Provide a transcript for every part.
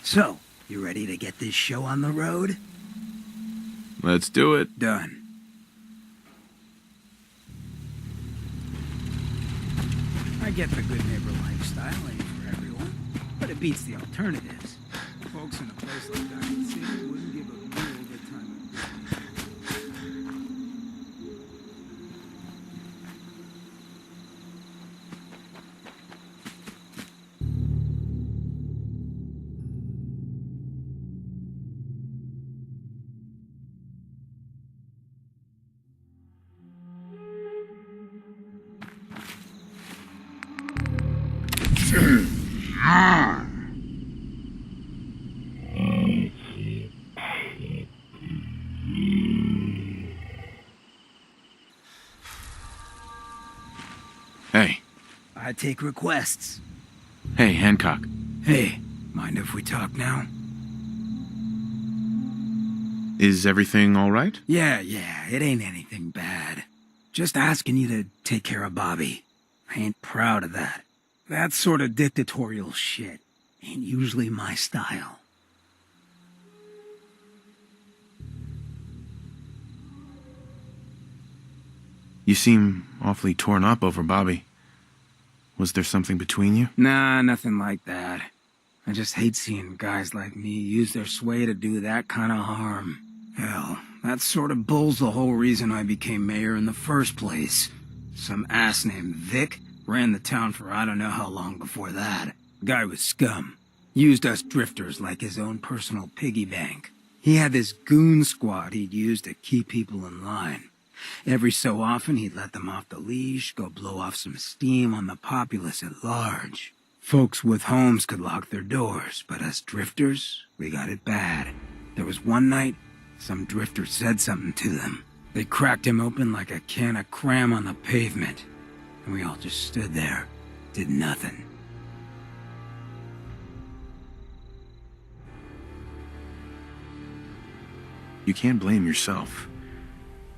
So, you ready to get this show on the road? Let's do it. Done. I get the good neighbor lifestyle ain't for everyone, but it beats the alternatives. Folks in a place like Diamond City wouldn't give a real good time of day. Hey. I take requests. Hey, Hancock. Hey, mind if we talk now? Is everything all right? Yeah, it ain't anything bad. Just asking you to take care of Bobby. I ain't proud of that. That sort of dictatorial shit ain't usually my style. You seem awfully torn up over Bobby. Was there something between you? Nah, nothing like that. I just hate seeing guys like me use their sway to do that kind of harm. Hell, that sort of bull's the whole reason I became mayor in the first place. Some ass named Vic ran the town for I don't know how long before that. Guy was scum. Used us drifters like his own personal piggy bank. He had this goon squad he'd use to keep people in line. Every so often, he'd let them off the leash, go blow off some steam on the populace at large. Folks with homes could lock their doors, but us drifters, we got it bad. There was one night, some drifter said something to them. They cracked him open like a can of cram on the pavement, and we all just stood there, did nothing. You can't blame yourself.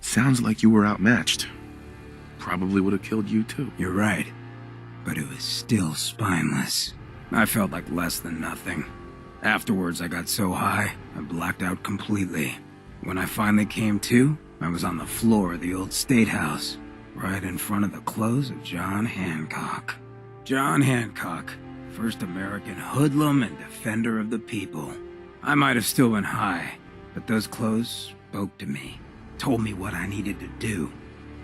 Sounds like you were outmatched. Probably would have killed you too. You're right, but it was still spineless. I felt like less than nothing. Afterwards, I got so high, I blacked out completely. When I finally came to, I was on the floor of the old state house, right in front of the clothes of John Hancock. John Hancock, first American hoodlum and defender of the people. I might have still been high, but those clothes spoke to me. Told me what I needed to do.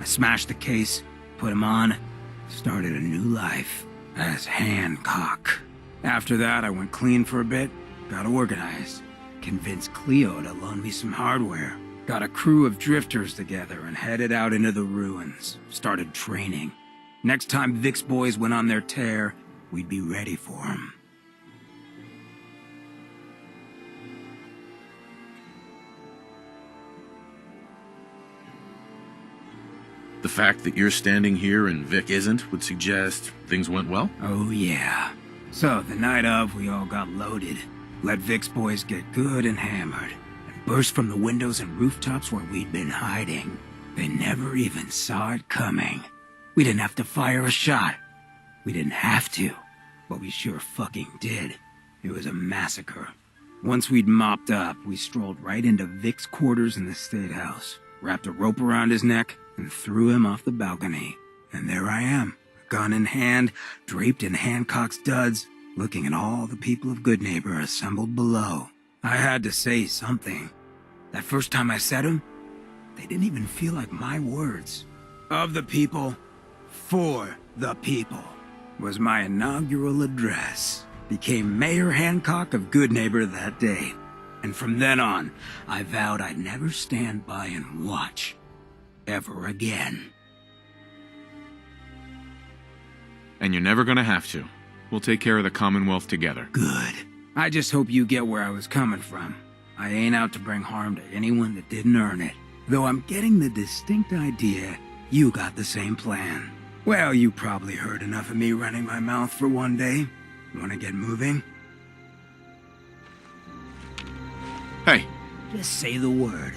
I smashed the case, put him on, started a new life as Hancock. After that, I went clean for a bit, got organized, convinced Cleo to loan me some hardware, got a crew of drifters together and headed out into the ruins, started training. Next time Vic's boys went on their tear, we'd be ready for them. The fact that you're standing here and Vic isn't would suggest things went well? Oh yeah. So, the night of, we all got loaded. Let Vic's boys get good and hammered, and burst from the windows and rooftops where we'd been hiding. They never even saw it coming. We didn't have to fire a shot. We didn't have to, but we sure fucking did. It was a massacre. Once we'd mopped up, we strolled right into Vic's quarters in the State House, wrapped a rope around his neck, and threw him off the balcony. And there I am, gun in hand, draped in Hancock's duds, looking at all the people of Good Neighbor assembled below. I had to say something. That first time I said them, they didn't even feel like my words. Of the people, for the people, was my inaugural address. Became Mayor Hancock of Good Neighbor that day. And from then on, I vowed I'd never stand by and watch. Ever again. And you're never gonna have to. We'll take care of the Commonwealth together. Good. I just hope you get where I was coming from. I ain't out to bring harm to anyone that didn't earn it. Though I'm getting the distinct idea you got the same plan. Well, you probably heard enough of me running my mouth for one day. Want to get moving? Hey, Just say the word.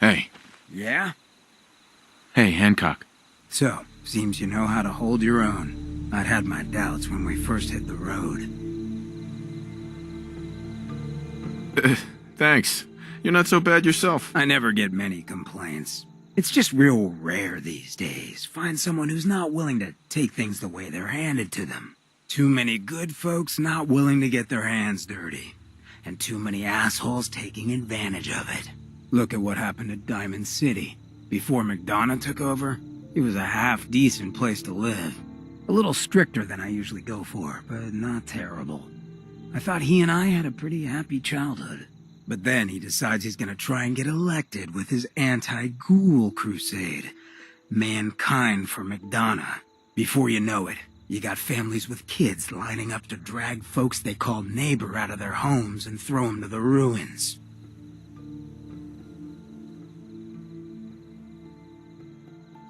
hey, Yeah? hey, Hancock. So, seems you know how to hold your own. I'd had my doubts when we first hit the road. Thanks. You're not so bad yourself. I never get many complaints. It's just real rare these days. Find someone who's not willing to take things the way they're handed to them. Too many good folks not willing to get their hands dirty. And too many assholes taking advantage of it. Look at what happened at Diamond City. Before McDonough took over, it was a half-decent place to live. A little stricter than I usually go for, but not terrible. I thought he and I had a pretty happy childhood. But then he decides he's gonna try and get elected with his anti-ghoul crusade. Mankind for McDonough. Before you know it, you got families with kids lining up to drag folks they call neighbor out of their homes and throw them to the ruins.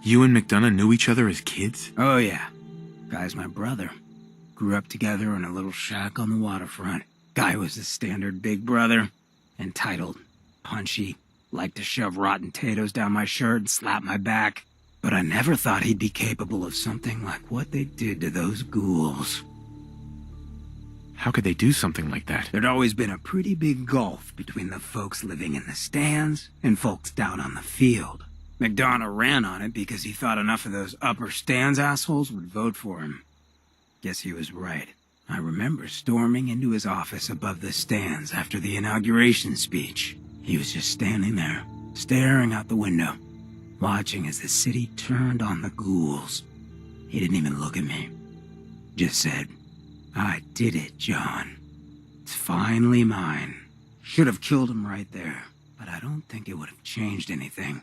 You and McDonough knew each other as kids? Oh yeah. Guy's my brother. Grew up together in a little shack on the waterfront. Guy was the standard big brother. Entitled, punchy, liked to shove rotten potatoes down my shirt and slap my back. But I never thought he'd be capable of something like what they did to those ghouls. How could they do something like that? There'd always been a pretty big gulf between the folks living in the stands and folks down on the field. McDonough ran on it because he thought enough of those upper stands assholes would vote for him. Guess he was right. I remember storming into his office above the stands after the inauguration speech. He was just standing there, staring out the window, watching as the city turned on the ghouls. He didn't even look at me. Just said, "I did it, John. It's finally mine." Should have killed him right there, but I don't think it would have changed anything.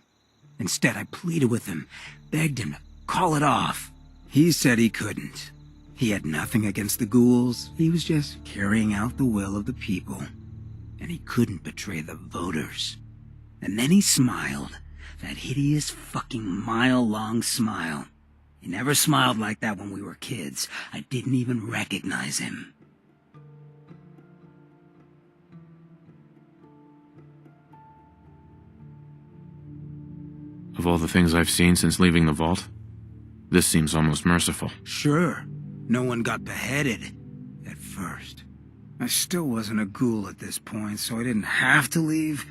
Instead, I pleaded with him, begged him to call it off. He said he couldn't. He had nothing against the ghouls. He was just carrying out the will of the people. And he couldn't betray the voters. And then he smiled. That hideous fucking mile-long smile. He never smiled like that when we were kids. I didn't even recognize him. Of all the things I've seen since leaving the vault, this seems almost merciful. Sure, no one got beheaded at first. I still wasn't a ghoul at this point, so I didn't have to leave,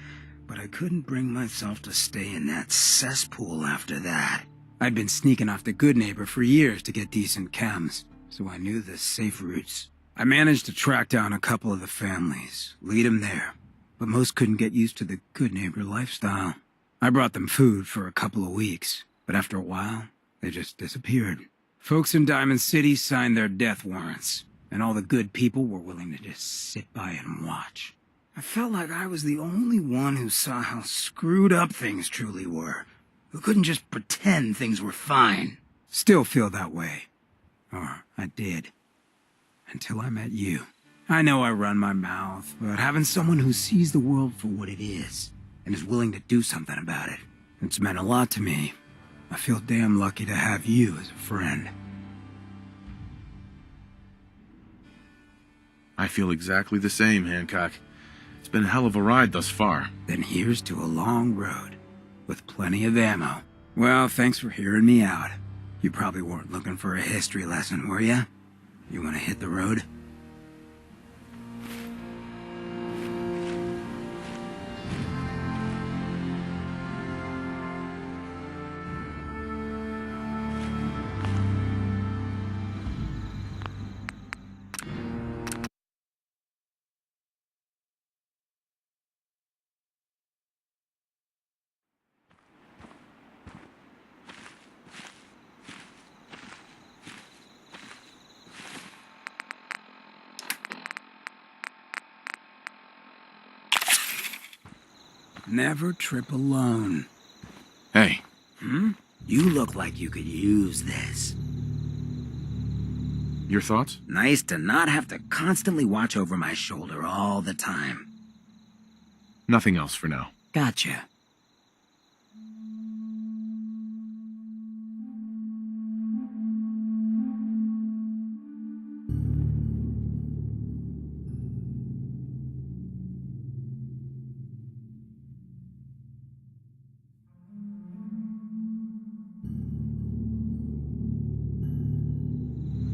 but I couldn't bring myself to stay in that cesspool after that. I'd been sneaking off the Good Neighbor for years to get decent chems, so I knew the safe routes. I managed to track down a couple of the families, lead them there, but most couldn't get used to the Good Neighbor lifestyle. I brought them food for a couple of weeks, but after a while, they just disappeared. Folks in Diamond City signed their death warrants, and all the good people were willing to just sit by and watch. I felt like I was the only one who saw how screwed up things truly were, who couldn't just pretend things were fine. Still feel that way. Or I did. Until I met you. I know I run my mouth, but having someone who sees the world for what it is, and is willing to do something about it, it's meant a lot to me. I feel damn lucky to have you as a friend. I feel exactly the same, Hancock. It's been a hell of a ride thus far. Then here's to a long road, with plenty of ammo. Well, thanks for hearing me out. You probably weren't looking for a history lesson, were ya? You wanna hit the road? Never trip alone. Hey, You look like you could use this. your thoughts? Nice to not have to constantly watch over my shoulder all the time. Nothing else for now. Gotcha.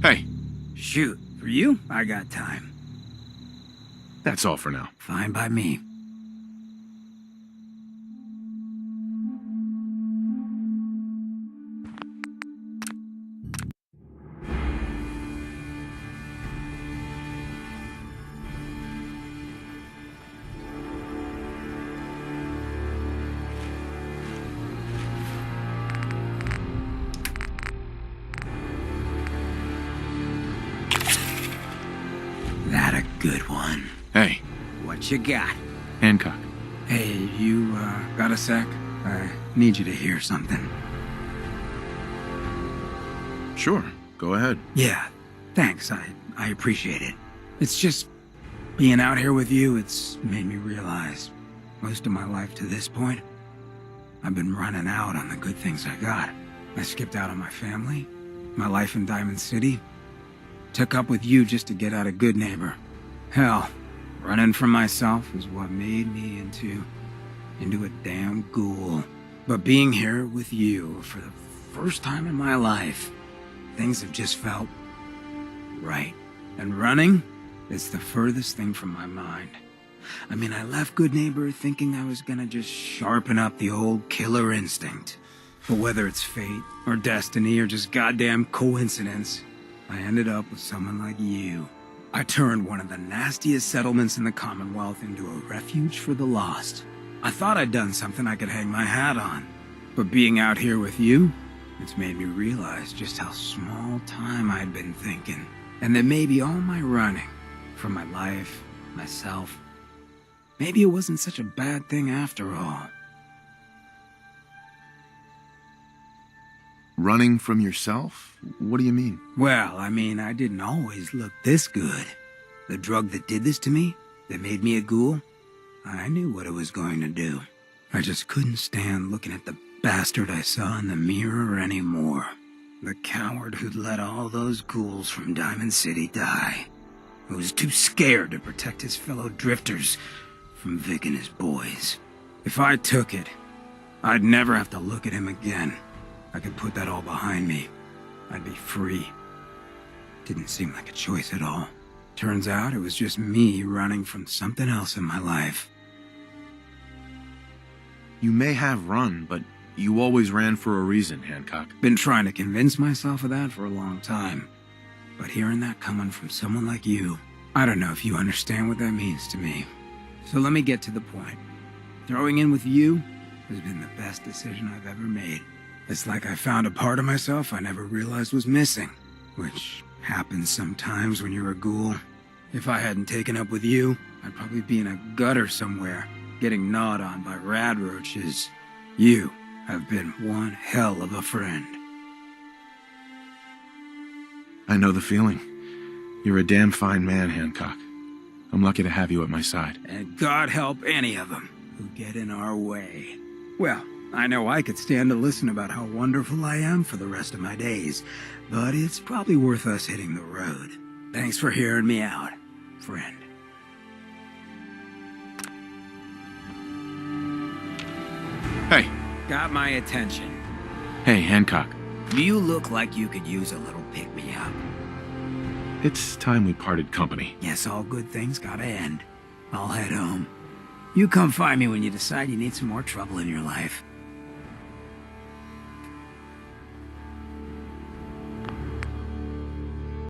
Hey, Shoot, for you, I got time. that's all for now. Fine by me. That a good one. Hey, What you got? Hancock. Hey, you, got a sec? I need you to hear something. Sure, go ahead. Yeah, thanks. I appreciate it. It's just being out here with you, it's made me realize most of my life to this point, I've been running out on the good things I got. I skipped out on my family, my life in Diamond City, took up with you just to get out a good neighbor. Hell, running from myself is what made me into a damn ghoul. But being here with you for the first time in my life, things have just felt right. And running is the furthest thing from my mind. I mean, I left Good Neighbor thinking I was gonna just sharpen up the old killer instinct. But whether it's fate, or destiny, or just goddamn coincidence, I ended up with someone like you. I turned one of the nastiest settlements in the Commonwealth into a refuge for the lost. I thought I'd done something I could hang my hat on. But being out here with you, it's made me realize just how small time I'd been thinking. And that maybe all my running, from my life, myself, maybe it wasn't such a bad thing after all. Running from yourself? What do you mean? Well, I mean, I didn't always look this good. The drug that did this to me, that made me a ghoul, I knew what it was going to do. I just couldn't stand looking at the bastard I saw in the mirror anymore. The coward who'd let all those ghouls from Diamond City die. Who was too scared to protect his fellow drifters from Vic and his boys. If I took it, I'd never have to look at him again. I could put that all behind me. I'd be free. Didn't seem like a choice at all. Turns out it was just me running from something else in my life. You may have run, but you always ran for a reason, Hancock. Been trying to convince myself of that for a long time. But hearing that coming from someone like you, I don't know if you understand what that means to me. So let me get to the point. Throwing in with you has been the best decision I've ever made. It's like I found a part of myself I never realized was missing, which happens sometimes when you're a ghoul. If I hadn't taken up with you, I'd probably be in a gutter somewhere, getting gnawed on by rad roaches. You have been one hell of a friend. I know the feeling. You're a damn fine man, Hancock. I'm lucky to have you at my side. And God help any of them who get in our way. Well, I know I could stand to listen about how wonderful I am for the rest of my days, but it's probably worth us hitting the road. Thanks for hearing me out, friend. Hey. Got my attention. Hey, Hancock. You look like you could use a little pick-me-up. It's time we parted company. Yes, all good things gotta end. I'll head home. You come find me when you decide you need some more trouble in your life.